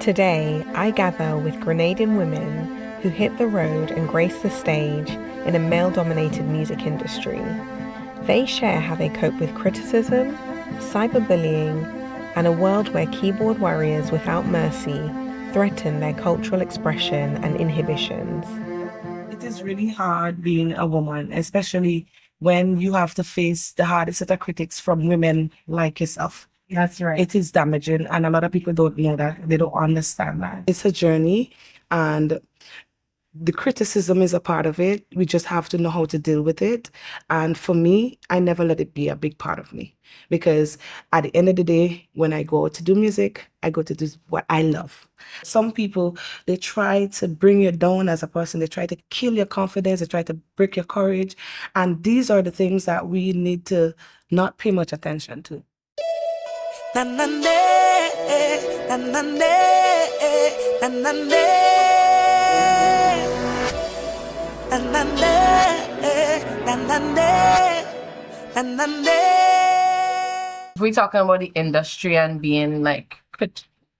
Today, I gather with Grenadian women who hit the road and grace the stage in a male-dominated music industry. They share how they cope with criticism, cyberbullying, and a world where keyboard warriors without mercy threaten their cultural expression and inhibitions. It is really hard being a woman, especially when you have to face the hardest set of critics from women like yourself. That's right. It is damaging, and a lot of people don't know that. They don't understand that. It's a journey, and the criticism is a part of it. We just have to know how to deal with it. And for me, I never let it be a big part of me, because at the end of the day, when I go to do music, I go to do what I love. Some people, they try to bring you down as a person. They try to kill your confidence. They try to break your courage. And these are the things that we need to not pay much attention to. If we're talking about the industry and being like,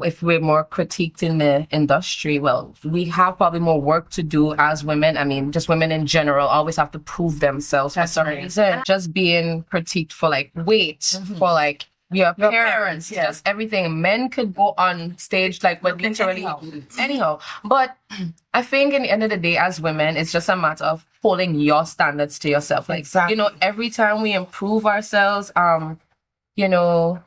if we're more critiqued in the industry, well, we have probably more work to do as women. I mean, just women in general always have to prove themselves for some reason. Just being critiqued for like weight, for like your appearance, just everything. Men could go on stage like, but literally anyhow. But I think in the end of the day, as women, it's just a matter of holding your standards to yourself. Like, you know, every time we improve ourselves, you know,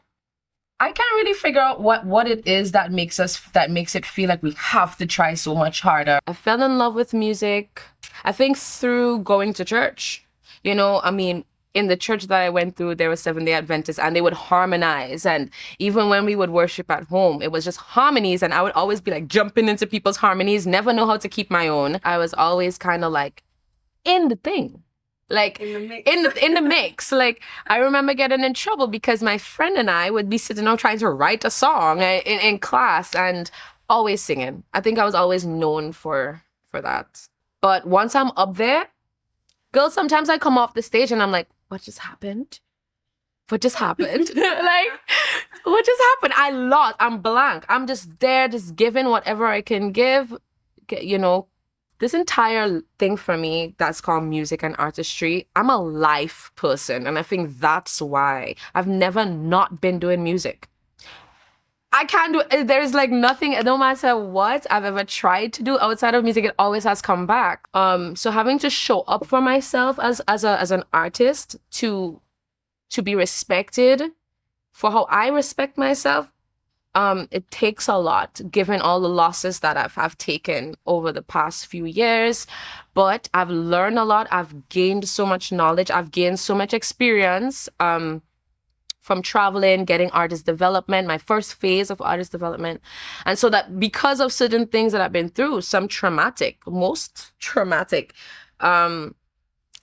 I can't really figure out what it is that makes it feel like we have to try so much harder. I fell in love with music, I think, through going to church. You know, I mean, in the church that I went through, there were Seventh-day Adventists, and they would harmonize. And even when we would worship at home, it was just harmonies. And I would always be like jumping into people's harmonies, never know how to keep my own. I was always kind of like in the thing, like in the mix. Like, I remember getting in trouble because my friend and I would be sitting down trying to write a song in class and always singing. I think I was always known for that. But once I'm up there, girls, sometimes I come off the stage and I'm like, what just happened? What just happened? Like, what just happened? I'm blank. I'm just there, just giving whatever I can give. You know, this entire thing for me that's called music and artistry, I'm a life person. And I think that's why I've never not been doing music. I can't do it. There's like nothing, no matter what I've ever tried to do outside of music, it always has come back. So having to show up for myself as an artist, to be respected for how I respect myself, it takes a lot, given all the losses that I've taken over the past few years. But I've learned a lot. I've gained so much knowledge. I've gained so much experience. From traveling, getting artist development, my first phase of artist development. And so that because of certain things that I've been through, some traumatic, most traumatic, I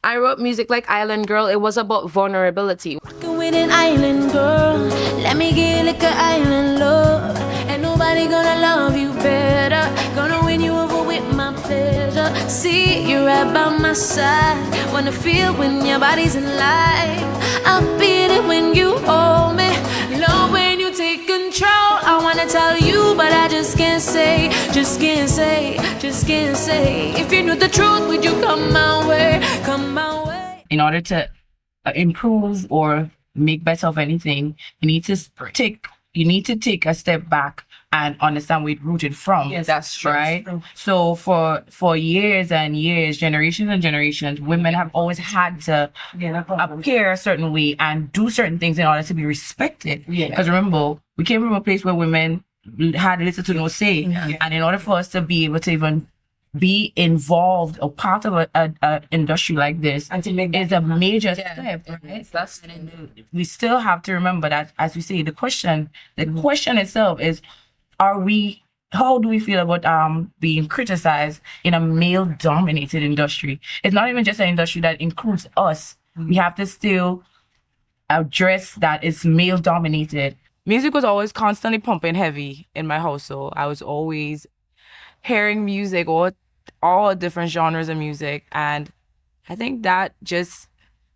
wrote music like Island Girl. It was about vulnerability. Walking with an island girl, let me get like an island love. Ain't nobody gonna love you better, gonna win you over with my pleasure. See you right by my side, wanna feel when your body's in life. I feel it when you hold me, love when you take control. I wanna tell you, but I just can't say, just can't say, just can't say. If you knew the truth, would you come my way, come my way? In order to improve or make better of anything, you need to take a step back and understand where it's rooted from. Yes, that's true. Right? So for years and years, generations and generations, women have always had to appear a certain way and do certain things in order to be respected. Because remember, we came from a place where women had little to no say. And in order for us to be able to even be involved or part of a industry like this is a major step, right? We still have to remember that, as we say, the question itself is, how do we feel about being criticized in a male-dominated industry? It's not even just an industry that includes us. We have to still address that it's male-dominated. Music was always constantly pumping heavy in my household. I was always hearing music, all different genres of music. And I think that just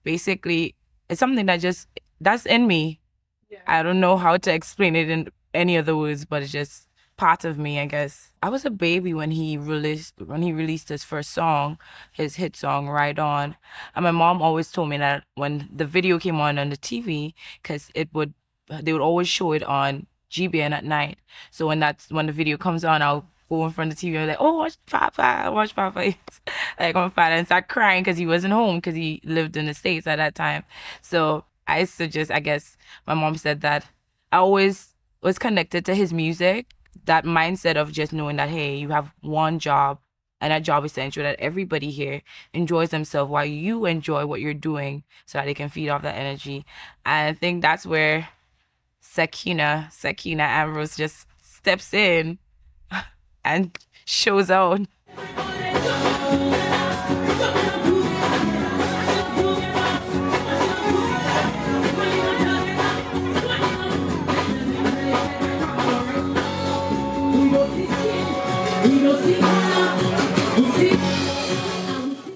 basically is something that's in me. I don't know how to explain it in any other words, but it's just part of me, I guess. I was a baby when he released his first song, his hit song, Ride On. And my mom always told me that when the video came on the TV, because they would always show it on GBN at night. So when the video comes on, I'll go in front of the TV and like, oh, watch Papa. Like on Friday and start crying because he wasn't home because he lived in the States at that time. So I guess my mom said that I always was connected to his music, that mindset of just knowing that, hey, you have one job, and that job is to ensure that everybody here enjoys themselves while you enjoy what you're doing so that they can feed off that energy. And I think that's where Sakina Ambrose just steps in and shows out.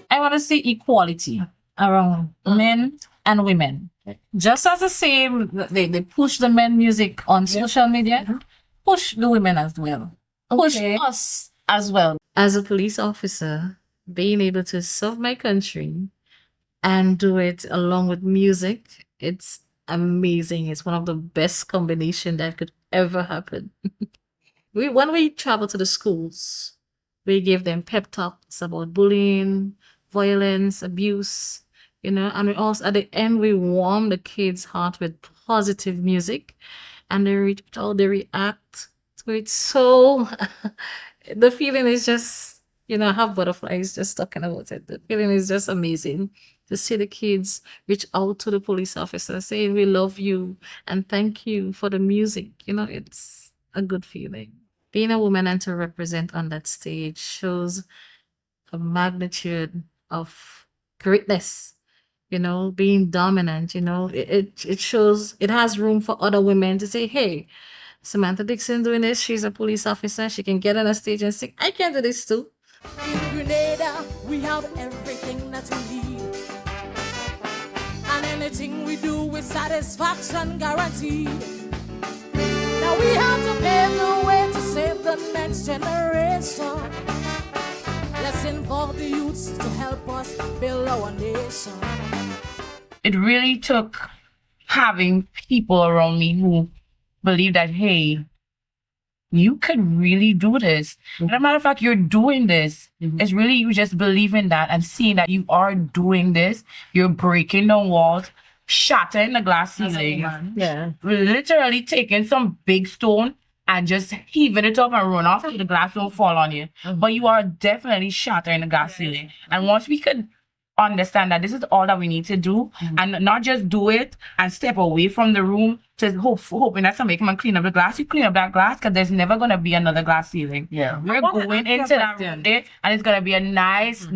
I want to see equality around men and women. Just as the same, they push the men music on social media, push the women as well. Push us as well. As a police officer, being able to serve my country and do it along with music, it's amazing. It's one of the best combinations that could ever happen. When we travel to the schools, we give them pep talks about bullying, violence, abuse, and we also, at the end, we warm the kids' heart with positive music, and they react to it. So the feeling is just, I have butterflies just talking about it. The feeling is just amazing to see the kids reach out to the police officer saying, we love you and thank you for the music. It's a good feeling. Being a woman and to represent on that stage shows a magnitude of greatness, being dominant, it shows, it has room for other women to say, hey, Samantha Dixon doing this, she's a police officer, she can get on a stage and sing, I can do this too. In Grenada, we have everything that we need. And anything we do with satisfaction guaranteed. Now we have to pave the way to save the next generation. Let's involve the youths to help us build our nation. It really took having people around me who believe that, hey, you could really do this. As a matter of fact, you're doing this. It's really you just believing that and seeing that you are doing this. You're breaking the walls, shattering the glass ceiling. Yeah. Literally taking some big stone and just heaving it up and run off so the glass don't fall on you. But you are definitely shattering the glass ceiling. And once we could understand that this is all that we need to do and not just do it and step away from the room to hoping that somebody come and clean up the glass. You clean up that glass because there's never going to be another glass ceiling. Yeah. We're going into that room there and it's going to be a nice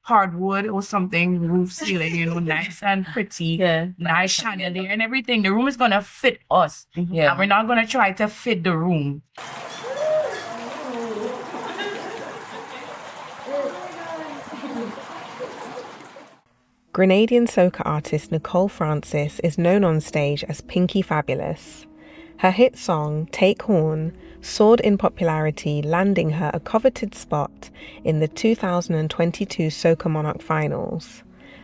hardwood or something roof ceiling, nice and pretty, nice chandelier and everything. The room is going to fit us. Yeah. And we're not going to try to fit the room. Grenadian soca artist Nicole Francis is known on stage as Pinky Fabulous. Her hit song, Take Horn, soared in popularity, landing her a coveted spot in the 2022 Soca Monarch Finals,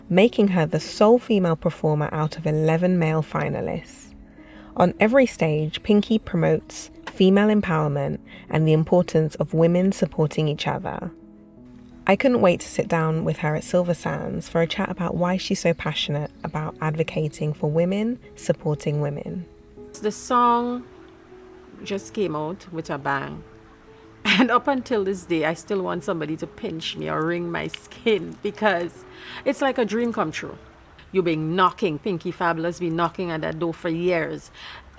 making her the sole female performer out of 11 male finalists. On every stage, Pinky promotes female empowerment and the importance of women supporting each other. I couldn't wait to sit down with her at Silver Sands for a chat about why she's so passionate about advocating for women, supporting women. The song just came out with a bang. And up until this day, I still want somebody to pinch me or wring my skin because it's like a dream come true. You've been knocking, Pinky Fabulous been knocking at that door for years.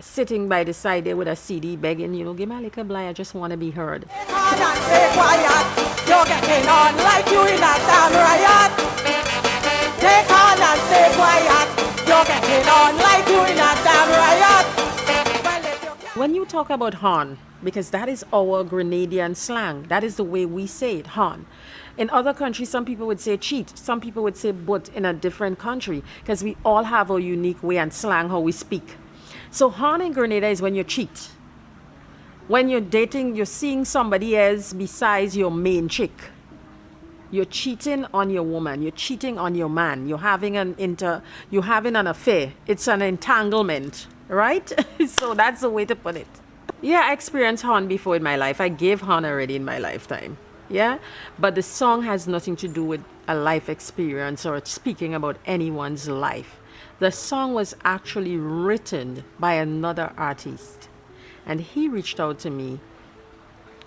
Sitting by the side there with a CD begging, give me a little blind, I just want to be heard. Take on and stay quiet. You're getting on like you in a damn riot. Take on and stay quiet. You're getting on like you in a damn riot. When you talk about horn, because that is our Grenadian slang, that is the way we say it, horn. In other countries, some people would say cheat, some people would say but in a different country, because we all have our unique way and slang how we speak. So horn in Grenada is when you cheat. When you're dating, you're seeing somebody else besides your main chick. You're cheating on your woman. You're cheating on your man. You're having an affair. It's an entanglement, right? So that's the way to put it. Yeah, I experienced Hon before in my life. I gave Hon already in my lifetime. Yeah, but the song has nothing to do with a life experience or speaking about anyone's life. The song was actually written by another artist, and he reached out to me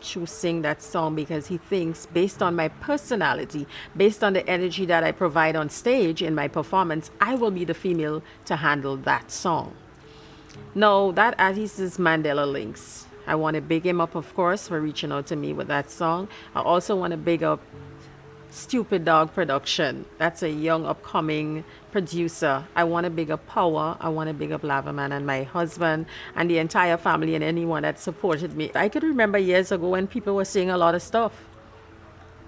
to sing that song because he thinks, based on my personality, based on the energy that I provide on stage in my performance, I will be the female to handle that song. No, that artist is Mandela Links. I want to big him up, of course, for reaching out to me with that song. I also want to big up Stupid Dog Production. That's a young upcoming producer. I want to big up Power. I want to big up Lavaman and my husband and the entire family and anyone that supported me. I could remember years ago when people were saying a lot of stuff.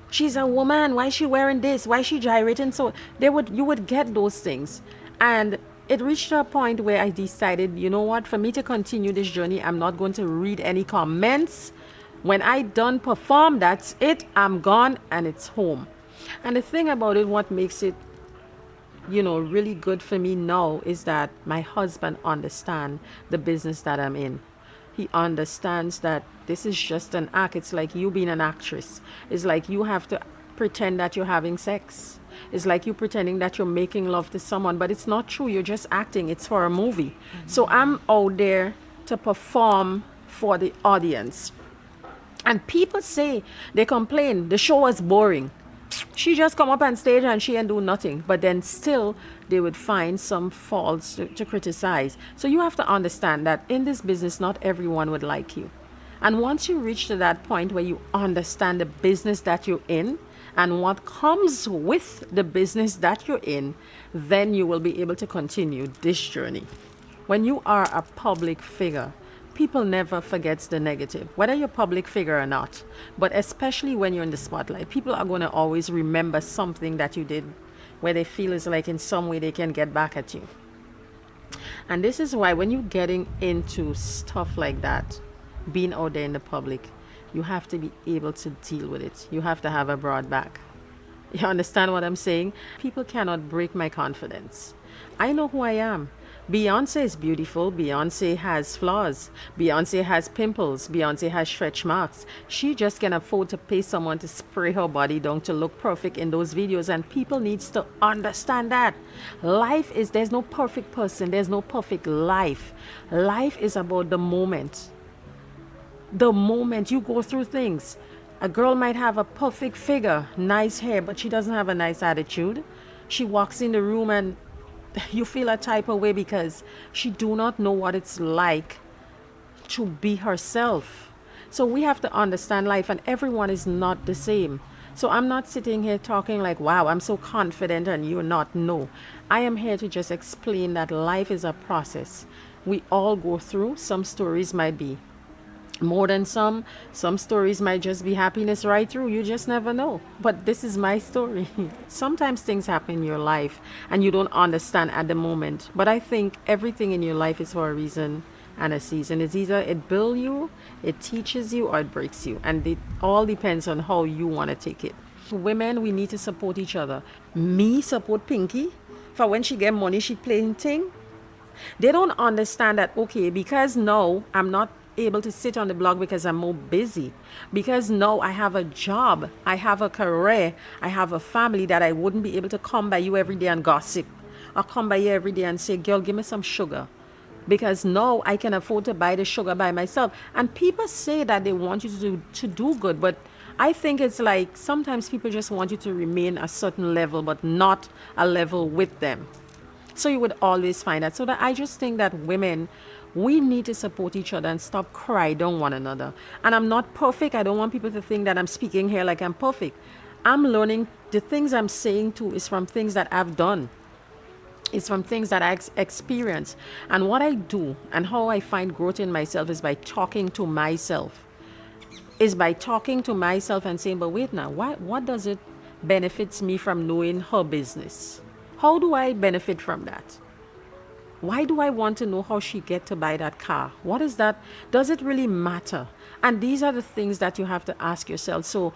She's a woman. Why is she wearing this? Why is she gyrating? So you would get those things. And it reached a point where I decided, you know what, for me to continue this journey, I'm not going to read any comments. When I done perform, that's it. I'm gone and it's home. And the thing about it, what makes it, really good for me now is that my husband understands the business that I'm in. He understands that this is just an act. It's like you being an actress. It's like you have to pretend that you're having sex. It's like you pretending that you're making love to someone, but it's not true. You're just acting. It's for a movie. So I'm out there to perform for the audience. And people say, they complain, the show was boring. She just come up on stage and she ain't do nothing. But then still, they would find some faults to criticize. So you have to understand that in this business, not everyone would like you. And once you reach to that point where you understand the business that you're in and what comes with the business that you're in, then you will be able to continue this journey. When you are a public figure, people never forgets the negative, whether you're a public figure or not. But especially when you're in the spotlight, people are going to always remember something that you did where they feel is like in some way they can get back at you. And this is why when you're getting into stuff like that, being out there in the public, you have to be able to deal with it. You have to have a broad back. You understand what I'm saying? People cannot break my confidence. I know who I am. Beyonce is beautiful. Beyonce has flaws. Beyonce has pimples. Beyonce has stretch marks. She just can afford to pay someone to spray her body down to look perfect in those videos, and people needs to understand that. There's no perfect person. There's no perfect life. Life is about the moment. The moment you go through things. A girl might have a perfect figure, nice hair, but she doesn't have a nice attitude. She walks in the room and you feel a type of way because she do not know what it's like to be herself. So we have to understand life, and everyone is not the same. So I'm not sitting here talking like, wow, I'm so confident and you're not. No, I am here to just explain that life is a process. We all go through. Some stories might be more than some stories might just be happiness right through. You just never know. But this is my story. Sometimes things happen in your life and you don't understand at the moment, but I think everything in your life is for a reason and a season. It's either it builds you, it teaches you, or it breaks you, and it all depends on how you want to take it. Women, we need to support each other. Me support Pinky for when she get money she playing thing. They don't understand that, okay, because now I'm not able to sit on the blog because I'm more busy, because now I have a job, I have a career, I have a family, that I wouldn't be able to come by you every day and gossip, or come by you every day and say, girl, give me some sugar, because now I can afford to buy the sugar by myself. And people say that they want you to do good, but I think it's like sometimes people just want you to remain a certain level but not a level with them. So you would always find that. So that I just think that women, we need to support each other and stop crying on one another. And I'm not perfect. I don't want people to think that I'm speaking here like I'm perfect. I'm learning. The things I'm saying too is from things that I've done. It's from things that I experience. And what I do and how I find growth in myself is by talking to myself. Is by talking to myself and saying, but wait now, what does it benefits me from knowing her business? How do I benefit from that? Why do I want to know how she get to buy that car? What is that? Does it really matter? And these are the things that you have to ask yourself. So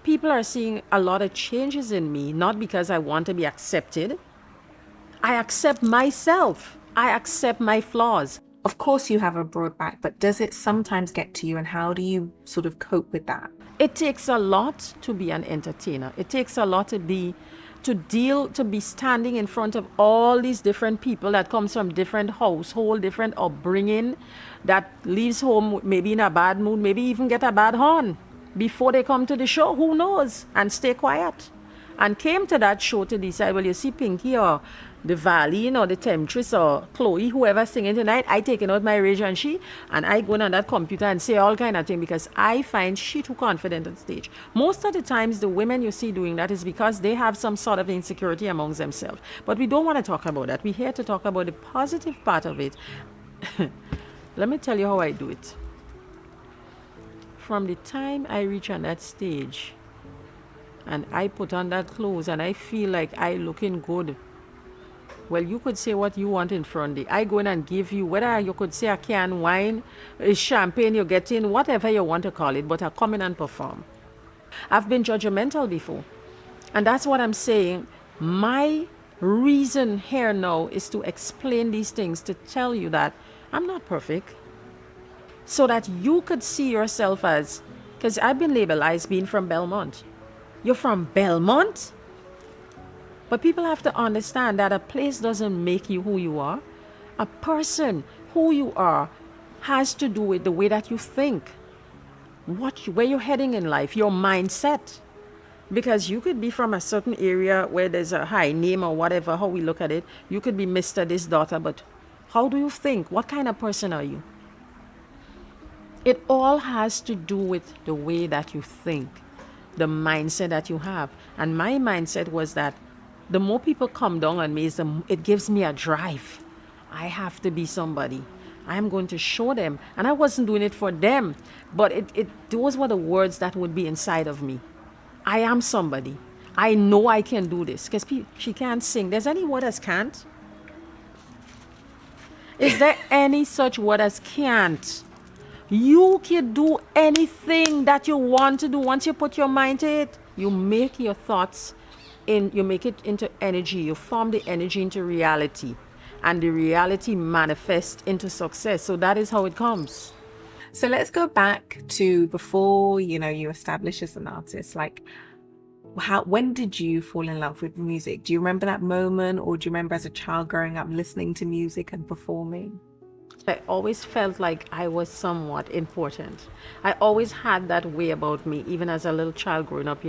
people are seeing a lot of changes in me, not because I want to be accepted. I accept myself. I accept my flaws. Of course you have a broad back, but does it sometimes get to you, and how do you sort of cope with that? It takes a lot to be an entertainer. It takes a lot to be standing in front of all these different people that comes from different household, different upbringing, that leaves home maybe in a bad mood, maybe even get a bad horn before they come to the show, who knows, and stay quiet. And came to that show to decide, well, you see Pinky or the Valley, the Temptress or Chloe, whoever singing tonight, I taking out my rage and I go on that computer and say all kind of things because I find she too confident on stage. Most of the times, the women you see doing that is because they have some sort of insecurity amongst themselves. But we don't want to talk about that. We're here to talk about the positive part of it. Let me tell you how I do it. From the time I reach on that stage and I put on that clothes and I feel like I looking good, well, you could say what you want in front of it. I go in and give you, whether you could say a can wine, a champagne you're getting, whatever you want to call it, but I come in and perform. I've been judgmental before. And that's what I'm saying. My reason here now is to explain these things, to tell you that I'm not perfect. So that you could see yourself as, because I've been labeled as being from Belmont. You're from Belmont? But people have to understand that a place doesn't make you who you are. A person, who you are, has to do with the way that you think, where you're heading in life, your mindset. Because you could be from a certain area where there's a high name or whatever, how we look at it. You could be Mr. this, daughter, but how do you think? What kind of person are you? It all has to do with the way that you think, the mindset that you have. And my mindset was that the more people come down on me, it gives me a drive. I have to be somebody. I'm going to show them. And I wasn't doing it for them, but those were the words that would be inside of me. I am somebody. I know I can do this. Because she can't sing. There's any word as can't? Is there any such word as can't? You can do anything that you want to do. Once you put your mind to it, you make your thoughts you make it into energy. You form the energy into reality, and the reality manifests into success. So that is how it comes. So let's go back to before you established as an artist. Like, when did you fall in love with music? Do you remember that moment, or do you remember as a child growing up listening to music and performing? I always felt like I was somewhat important. I always had that way about me, even as a little child growing up,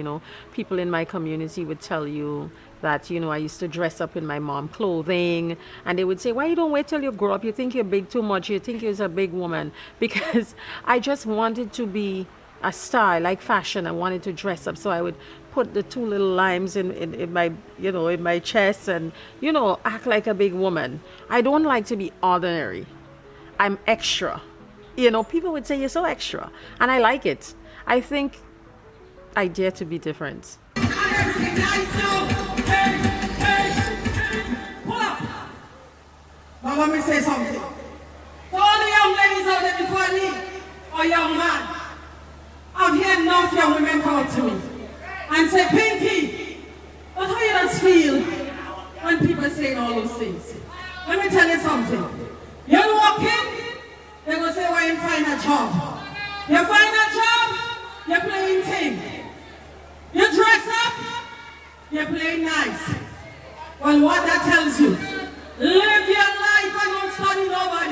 People in my community would tell you that, I used to dress up in my mom clothing, and they would say, why you don't wait till you grow up? You think you're big too much. You think you're a big woman. Because I just wanted to be a star. I like fashion. I wanted to dress up. So I would put the two little limes in my, in my chest and, act like a big woman. I don't like to be ordinary. I'm extra. People would say you're so extra. And I like it. I think I dare to be different. Now let me say something. To all the young ladies out there before me, or young man, I've heard enough young women come up to me and say, Pinky, but how you just feel when people say all those things? Let me tell you something. You walk in, they go say, why you find a job? You find a job, you're playing thing. You dress up, you're playing nice. Well, what that tells you, live your life and don't study nobody.